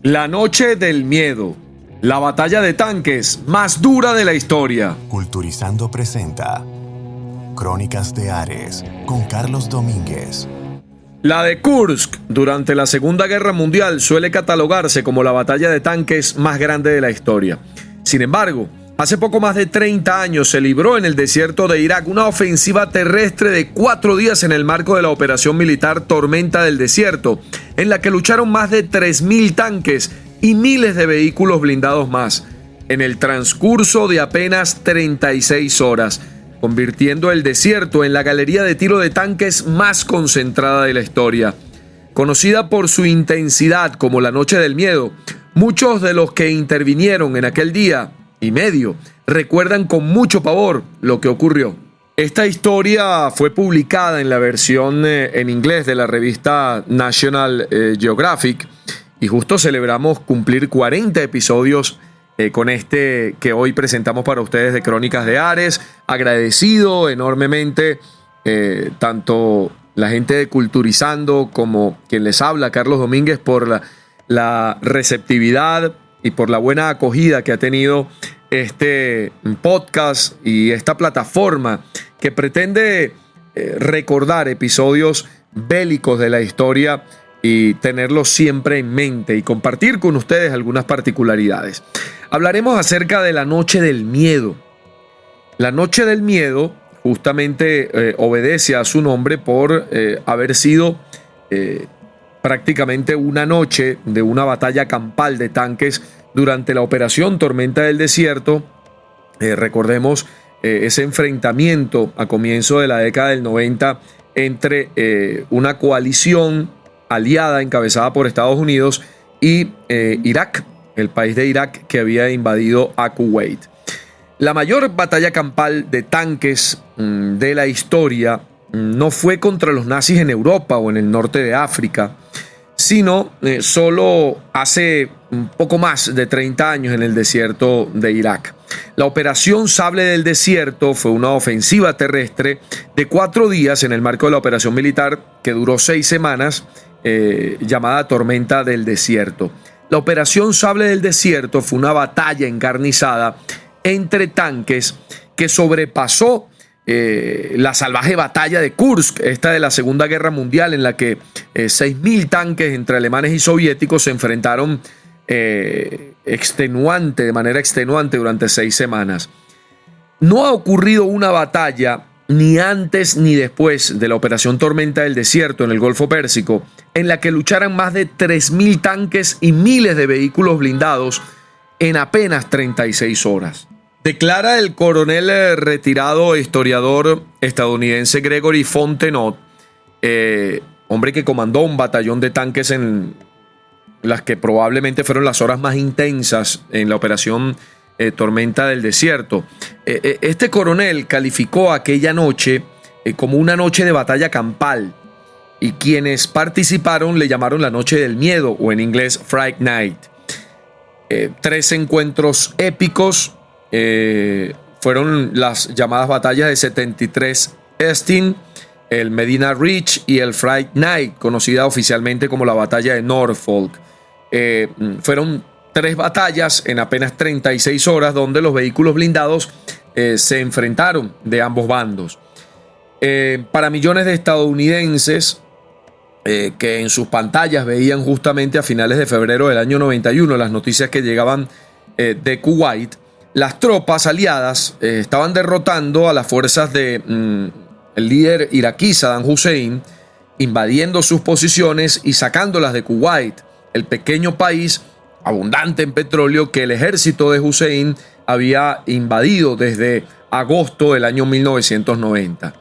La noche del miedo, la batalla de tanques más dura de la historia. Culturizando presenta Crónicas de Ares con Carlos Domínguez. La de Kursk durante la Segunda Guerra Mundial suele catalogarse como la batalla de tanques más grande de la historia. Sin embargo, hace poco más de 30 años se libró en el desierto de Irak una ofensiva terrestre de 4 días en el marco de la operación militar Tormenta del Desierto, en la que lucharon más de 3.000 tanques y miles de vehículos blindados más, en el transcurso de apenas 36 horas, convirtiendo el desierto en la galería de tiro de tanques más concentrada de la historia. Conocida por su intensidad como la Noche del Miedo, muchos de los que intervinieron en aquel día y medio recuerdan con mucho pavor lo que ocurrió. Esta historia fue publicada en la versión en inglés de la revista National Geographic y justo celebramos cumplir 40 episodios con este que hoy presentamos para ustedes de Crónicas de Ares. Agradecido enormemente tanto la gente de Culturizando como quien les habla, Carlos Domínguez, por la receptividad y por la buena acogida que ha tenido este podcast y esta plataforma que pretende recordar episodios bélicos de la historia y tenerlos siempre en mente y compartir con ustedes algunas particularidades. Hablaremos acerca de la Noche del Miedo. La Noche del Miedo justamente obedece a su nombre por haber sido prácticamente una noche de una batalla campal de tanques durante la operación Tormenta del Desierto. Recordemos ese enfrentamiento a comienzo de la década del 90 entre una coalición aliada encabezada por Estados Unidos y Irak, el país de Irak que había invadido a Kuwait. La mayor batalla campal de tanques de la historia no fue contra los nazis en Europa o en el norte de África, sino solo hace un poco más de 30 años en el desierto de Irak. La operación Sable del Desierto fue una ofensiva terrestre de 4 días en el marco de la operación militar que duró 6 semanas, llamada Tormenta del Desierto. La operación Sable del Desierto fue una batalla encarnizada entre tanques que sobrepasó la salvaje batalla de Kursk, esta de la Segunda Guerra Mundial, en la que 6.000 tanques entre alemanes y soviéticos se enfrentaron de manera extenuante durante 6 semanas. No ha ocurrido una batalla ni antes ni después de la operación Tormenta del Desierto en el Golfo Pérsico en la que lucharan más de 3.000 tanques y miles de vehículos blindados en apenas 36 horas. Declara el coronel retirado e historiador estadounidense Gregory Fontenot, hombre que comandó un batallón de tanques en las que probablemente fueron las horas más intensas en la operación Tormenta del Desierto. Este coronel calificó aquella noche como una noche de batalla campal y quienes participaron le llamaron la Noche del Miedo o en inglés Fright Night. 3 encuentros épicos fueron las llamadas batallas de 73 Estin, el Medina Ridge y el Fright Night, conocida oficialmente como la batalla de Norfolk. Fueron 3 batallas en apenas 36 horas donde los vehículos blindados se enfrentaron de ambos bandos. Para millones de estadounidenses que en sus pantallas veían justamente a finales de febrero del año 91 las noticias que llegaban de Kuwait, las tropas aliadas estaban derrotando a las fuerzas de el líder iraquí Saddam Hussein, invadiendo sus posiciones y sacándolas de Kuwait, el pequeño país abundante en petróleo que el ejército de Hussein había invadido desde agosto del año 1990.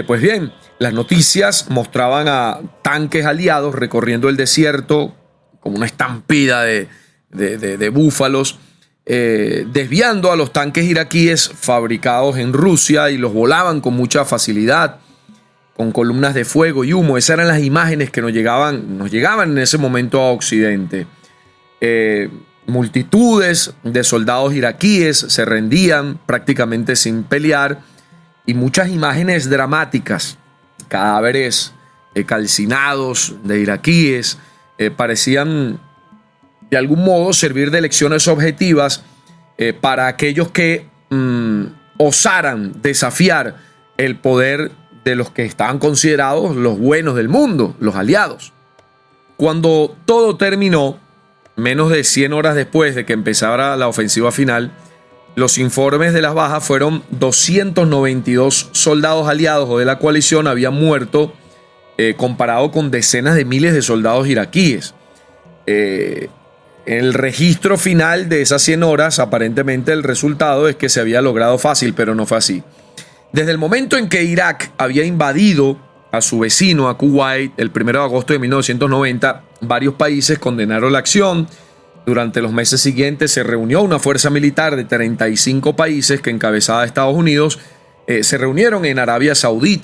Pues bien, las noticias mostraban a tanques aliados recorriendo el desierto como una estampida de búfalos, desviando a los tanques iraquíes fabricados en Rusia y los volaban con mucha facilidad, con columnas de fuego y humo. Esas eran las imágenes que nos llegaban en ese momento a Occidente. Multitudes de soldados iraquíes se rendían prácticamente sin pelear y muchas imágenes dramáticas, cadáveres calcinados de iraquíes, parecían de algún modo servir de lecciones objetivas para aquellos que osaran desafiar el poder de los que estaban considerados los buenos del mundo, los aliados. Cuando todo terminó, menos de 100 horas después de que empezara la ofensiva final, los informes de las bajas fueron 292 soldados aliados o de la coalición habían muerto, comparado con decenas de miles de soldados iraquíes. El registro final de esas 100 horas, aparentemente el resultado es que se había logrado fácil, pero no fue así. Desde el momento en que Irak había invadido a su vecino, a Kuwait, el 1 de agosto de 1990, varios países condenaron la acción. Durante los meses siguientes se reunió una fuerza militar de 35 países que encabezaba Estados Unidos, se reunieron en Arabia Saudí,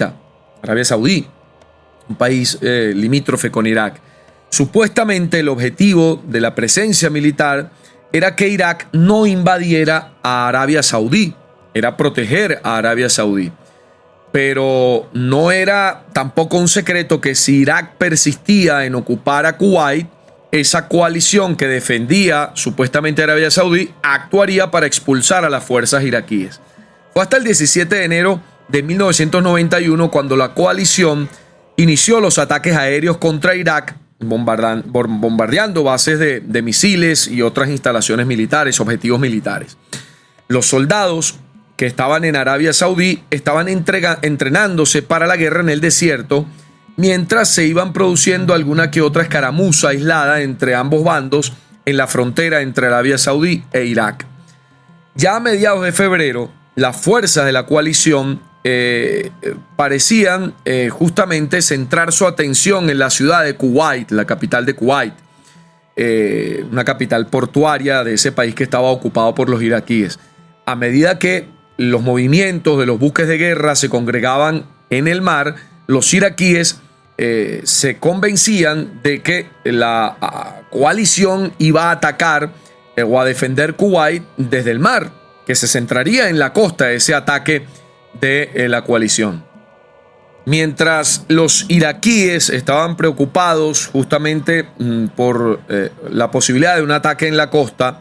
un país limítrofe con Irak. Supuestamente el objetivo de la presencia militar era que Irak no invadiera a Arabia Saudí, era proteger a Arabia Saudí. Pero no era tampoco un secreto que si Irak persistía en ocupar a Kuwait, esa coalición que defendía supuestamente a Arabia Saudí actuaría para expulsar a las fuerzas iraquíes. Fue hasta el 17 de enero de 1991 cuando la coalición inició los ataques aéreos contra Irak, bombardeando bases de misiles y otras instalaciones militares, objetivos militares. Los soldados que estaban en Arabia Saudí estaban entrenándose para la guerra en el desierto, mientras se iban produciendo alguna que otra escaramuza aislada entre ambos bandos en la frontera entre Arabia Saudí e Irak. Ya a mediados de febrero, las fuerzas de la coalición parecían justamente centrar su atención en la ciudad de Kuwait, la capital de Kuwait, una capital portuaria de ese país que estaba ocupado por los iraquíes. A medida que los movimientos de los buques de guerra se congregaban en el mar, los iraquíes se convencían de que la coalición iba a atacar o a defender Kuwait desde el mar, que se centraría en la costa ese ataque de la coalición. Mientras los iraquíes estaban preocupados justamente por la posibilidad de un ataque en la costa,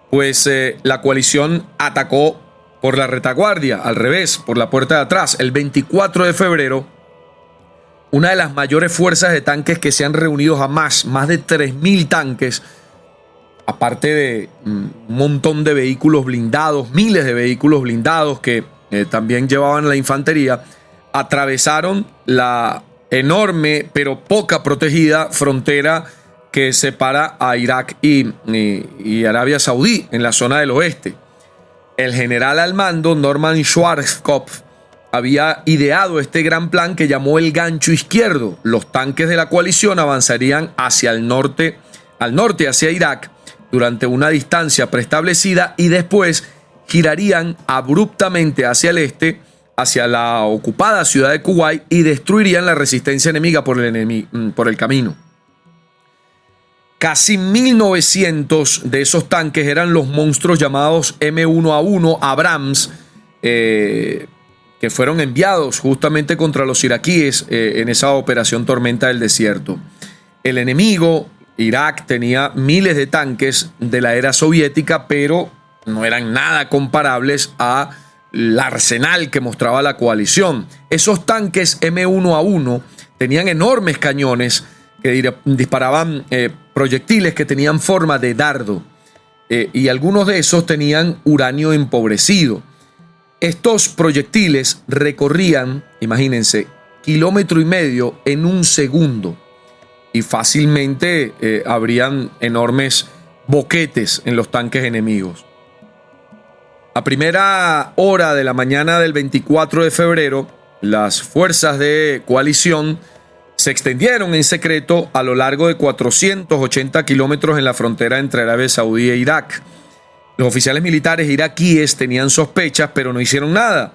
pues la coalición atacó por la retaguardia, al revés, por la puerta de atrás. El 24 de febrero, una de las mayores fuerzas de tanques que se han reunido jamás, más de 3.000 tanques, aparte de un montón de vehículos blindados, miles de vehículos blindados que también llevaban la infantería, atravesaron la enorme pero poca protegida frontera que separa a Irak y Arabia Saudí en la zona del oeste. El general al mando, Norman Schwarzkopf, había ideado este gran plan que llamó el gancho izquierdo. Los tanques de la coalición avanzarían hacia el norte, al norte hacia Irak, durante una distancia preestablecida y después girarían abruptamente hacia el este, hacia la ocupada ciudad de Kuwait y destruirían la resistencia enemiga por el camino. Casi 1.900 de esos tanques eran los monstruos llamados M1A1 Abrams, que fueron enviados justamente contra los iraquíes en esa operación Tormenta del Desierto. El enemigo, Irak, tenía miles de tanques de la era soviética, pero no eran nada comparables al arsenal que mostraba la coalición. Esos tanques M1A1 tenían enormes cañones que disparaban proyectiles que tenían forma de dardo, y algunos de esos tenían uranio empobrecido. Estos proyectiles recorrían, imagínense, 1,5 kilómetros en un segundo y fácilmente habrían enormes boquetes en los tanques enemigos. A primera hora de la mañana del 24 de febrero, las fuerzas de coalición se extendieron en secreto a lo largo de 480 kilómetros en la frontera entre Arabia Saudí e Irak. Los oficiales militares iraquíes tenían sospechas, pero no hicieron nada.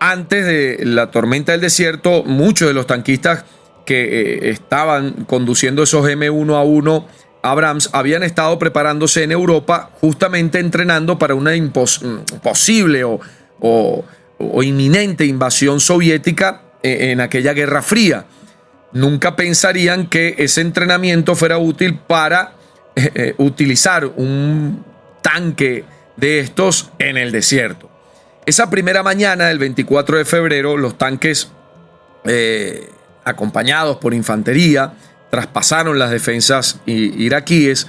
Antes de la tormenta del desierto, muchos de los tanquistas que estaban conduciendo esos M1A1 Abrams habían estado preparándose en Europa, justamente entrenando para una posible o inminente invasión soviética en aquella Guerra Fría. nunca pensarían que ese entrenamiento fuera útil para utilizar un tanque de estos en el desierto. Esa primera mañana del 24 de febrero, los tanques acompañados por infantería traspasaron las defensas iraquíes,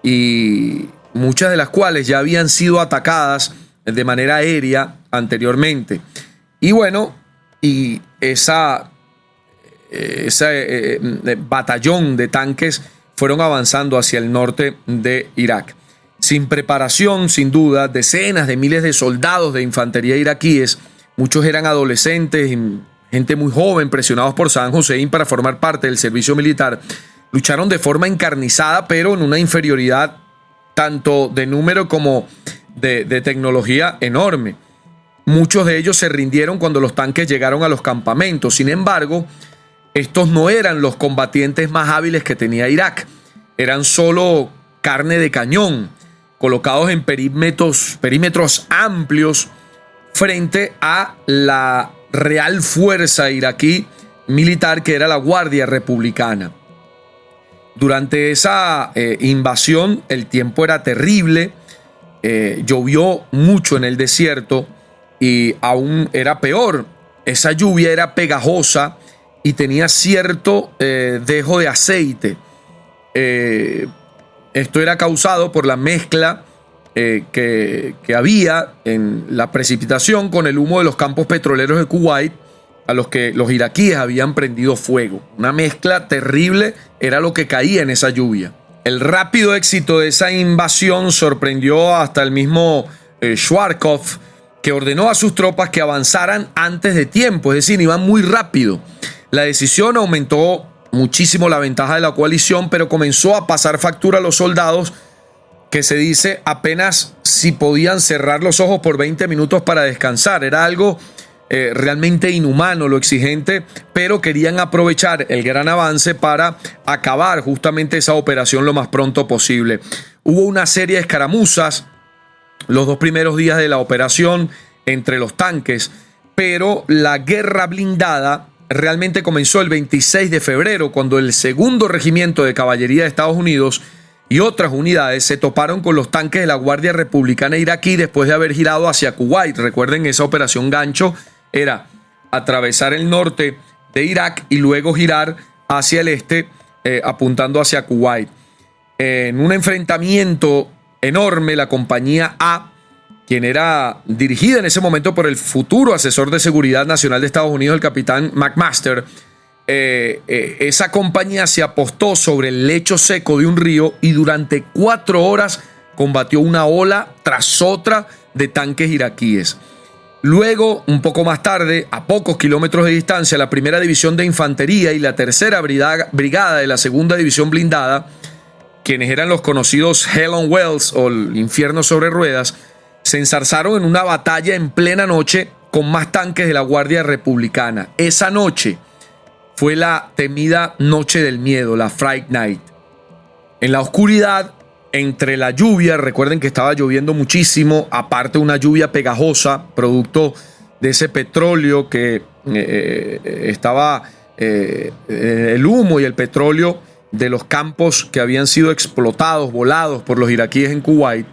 y muchas de las cuales ya habían sido atacadas de manera aérea anteriormente. Y bueno, y ese batallón de tanques fueron avanzando hacia el norte de Irak. Sin preparación, sin duda, decenas de miles de soldados de infantería iraquíes, muchos eran adolescentes y gente muy joven, presionados por Saddam Hussein para formar parte del servicio militar, lucharon de forma encarnizada, pero en una inferioridad tanto de número como de tecnología enorme. Muchos de ellos se rindieron cuando los tanques llegaron a los campamentos. Sin embargo, estos no eran los combatientes más hábiles que tenía Irak. Eran solo carne de cañón, colocados en perímetros amplios frente a la real fuerza iraquí militar, que era la Guardia Republicana. Durante esa invasión el tiempo era terrible, llovió mucho en el desierto y aún era peor. Esa lluvia era pegajosa y tenía cierto dejo de aceite. Esto era causado por la mezcla que había en la precipitación con el humo de los campos petroleros de Kuwait, a los que los iraquíes habían prendido fuego. Una mezcla terrible era lo que caía en esa lluvia. El rápido éxito de esa invasión sorprendió hasta el mismo Schwarzkopf, que ordenó a sus tropas que avanzaran antes de tiempo, es decir, iban muy rápido. La decisión aumentó muchísimo la ventaja de la coalición, pero comenzó a pasar factura a los soldados, que se dice apenas si podían cerrar los ojos por 20 minutos para descansar. Era algo realmente inhumano, lo exigente, pero querían aprovechar el gran avance para acabar justamente esa operación lo más pronto posible. Hubo una serie de escaramuzas los 2 primeros días de la operación entre los tanques, pero la guerra blindada realmente comenzó el 26 de febrero, cuando el 2º Regimiento de Caballería de Estados Unidos y otras unidades se toparon con los tanques de la Guardia Republicana iraquí después de haber girado hacia Kuwait. Recuerden, esa operación gancho era atravesar el norte de Irak y luego girar hacia el este, apuntando hacia Kuwait. En un enfrentamiento enorme, la compañía A, quien era dirigida en ese momento por el futuro asesor de seguridad nacional de Estados Unidos, el capitán McMaster, esa compañía se apostó sobre el lecho seco de un río y durante 4 horas combatió una ola tras otra de tanques iraquíes. Luego, un poco más tarde, a pocos kilómetros de distancia, la primera división de infantería y la tercera brigada de la segunda división blindada, quienes eran los conocidos Hell on Wheels o el infierno sobre ruedas, se enzarzaron en una batalla en plena noche con más tanques de la Guardia Republicana. Esa noche fue la temida Noche del Miedo, la Fright Night. En la oscuridad, entre la lluvia, recuerden que estaba lloviendo muchísimo, aparte una lluvia pegajosa, producto de ese petróleo que estaba, el humo y el petróleo de los campos que habían sido explotados, volados por los iraquíes en Kuwait.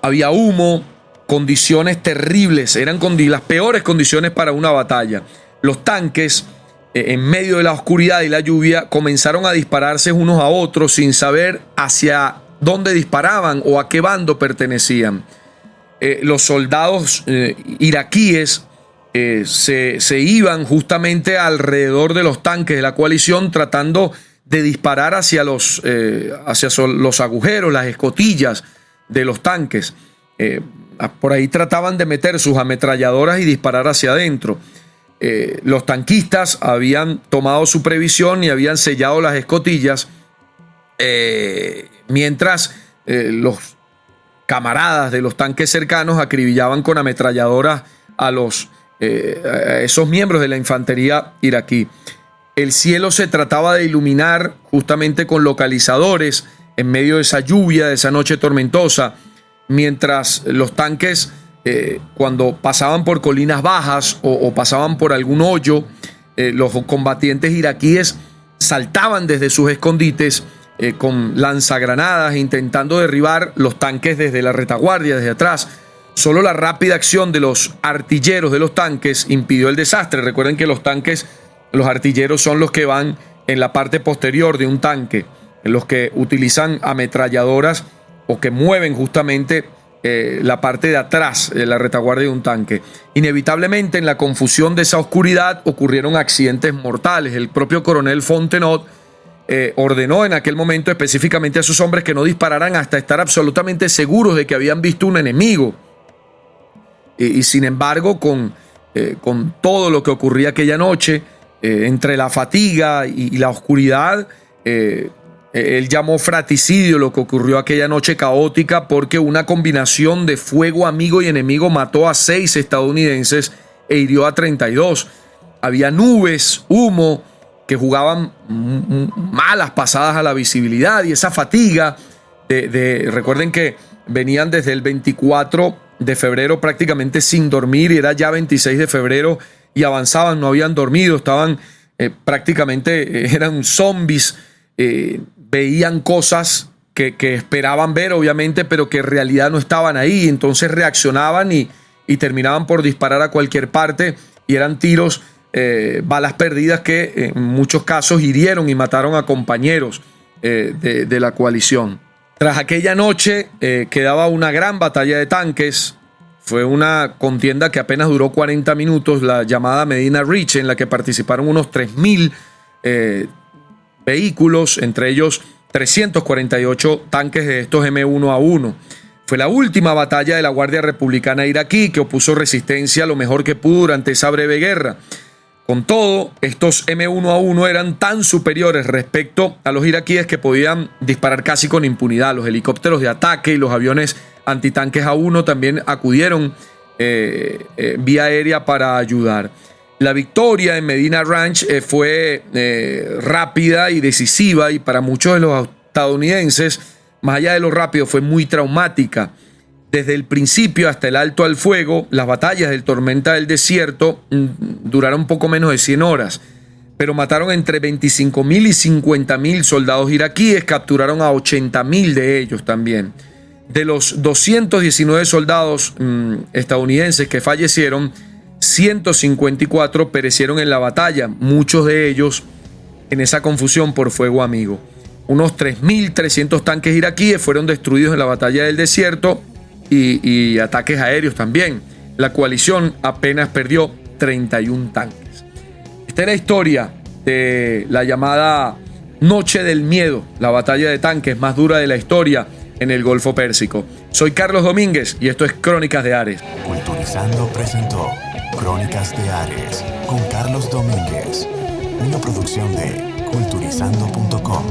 Había humo, condiciones terribles, eran las peores condiciones para una batalla. Los tanques, en medio de la oscuridad y la lluvia, comenzaron a dispararse unos a otros sin saber hacia dónde disparaban o a qué bando pertenecían. Los soldados iraquíes se iban justamente alrededor de los tanques de la coalición, tratando de disparar hacia los agujeros, las escotillas de los tanques. Por ahí trataban de meter sus ametralladoras y disparar hacia adentro. Los tanquistas habían tomado su previsión y habían sellado las escotillas, mientras los camaradas de los tanques cercanos acribillaban con ametralladoras a esos miembros de la infantería iraquí. El cielo se trataba de iluminar justamente con localizadores en medio de esa lluvia, de esa noche tormentosa, mientras los tanques, cuando pasaban por colinas bajas o pasaban por algún hoyo, los combatientes iraquíes saltaban desde sus escondites con lanzagranadas, intentando derribar los tanques desde la retaguardia, desde atrás. Solo la rápida acción de los artilleros de los tanques impidió el desastre. Recuerden que los artilleros son los que van en la parte posterior de un tanque, en los que utilizan ametralladoras o que mueven justamente la parte de atrás de la retaguardia de un tanque. Inevitablemente, en la confusión de esa oscuridad, ocurrieron accidentes mortales. El propio coronel Fontenot ordenó en aquel momento específicamente a sus hombres que no dispararan hasta estar absolutamente seguros de que habían visto un enemigo. Y sin embargo, con todo lo que ocurría aquella noche, entre la fatiga y la oscuridad, él llamó fratricidio lo que ocurrió aquella noche caótica, porque una combinación de fuego amigo y enemigo mató a 6 estadounidenses e hirió a 32. Había nubes, humo, que jugaban malas pasadas a la visibilidad, y esa fatiga recuerden que venían desde el 24 de febrero prácticamente sin dormir, y era ya 26 de febrero y avanzaban, no habían dormido, estaban prácticamente, eran zombies, veían cosas que esperaban ver obviamente, pero que en realidad no estaban ahí. Entonces reaccionaban y terminaban por disparar a cualquier parte, y eran tiros, balas perdidas que en muchos casos hirieron y mataron a compañeros de la coalición. Tras aquella noche quedaba una gran batalla de tanques. Fue una contienda que apenas duró 40 minutos, la llamada Medina Ridge, en la que participaron unos 3,000 vehículos, entre ellos 348 tanques de estos M1A1. Fue la última batalla de la Guardia Republicana iraquí, que opuso resistencia lo mejor que pudo durante esa breve guerra. Con todo, estos M1A1 eran tan superiores respecto a los iraquíes que podían disparar casi con impunidad. Los helicópteros de ataque y los aviones antitanques A1 también acudieron vía aérea para ayudar. La victoria en Medina Ranch fue rápida y decisiva, y para muchos de los estadounidenses, más allá de lo rápido, fue muy traumática. Desde el principio hasta el alto al fuego, las batallas del Tormenta del Desierto duraron poco menos de 100 horas, pero mataron entre 25,000 y 50,000 soldados iraquíes, capturaron a 80,000 de ellos también. De los 219 soldados estadounidenses que fallecieron, 154 perecieron en la batalla, muchos de ellos en esa confusión por fuego amigo. Unos 3,300 tanques iraquíes fueron destruidos en la batalla del desierto, y ataques aéreos también. La coalición apenas perdió 31 tanques. Esta es la historia de la llamada Noche del Miedo, la batalla de tanques más dura de la historia en el Golfo Pérsico. Soy Carlos Domínguez y esto es Crónicas de Ares. Culturizando presentó Crónicas de Ares con Carlos Domínguez, una producción de culturizando.com.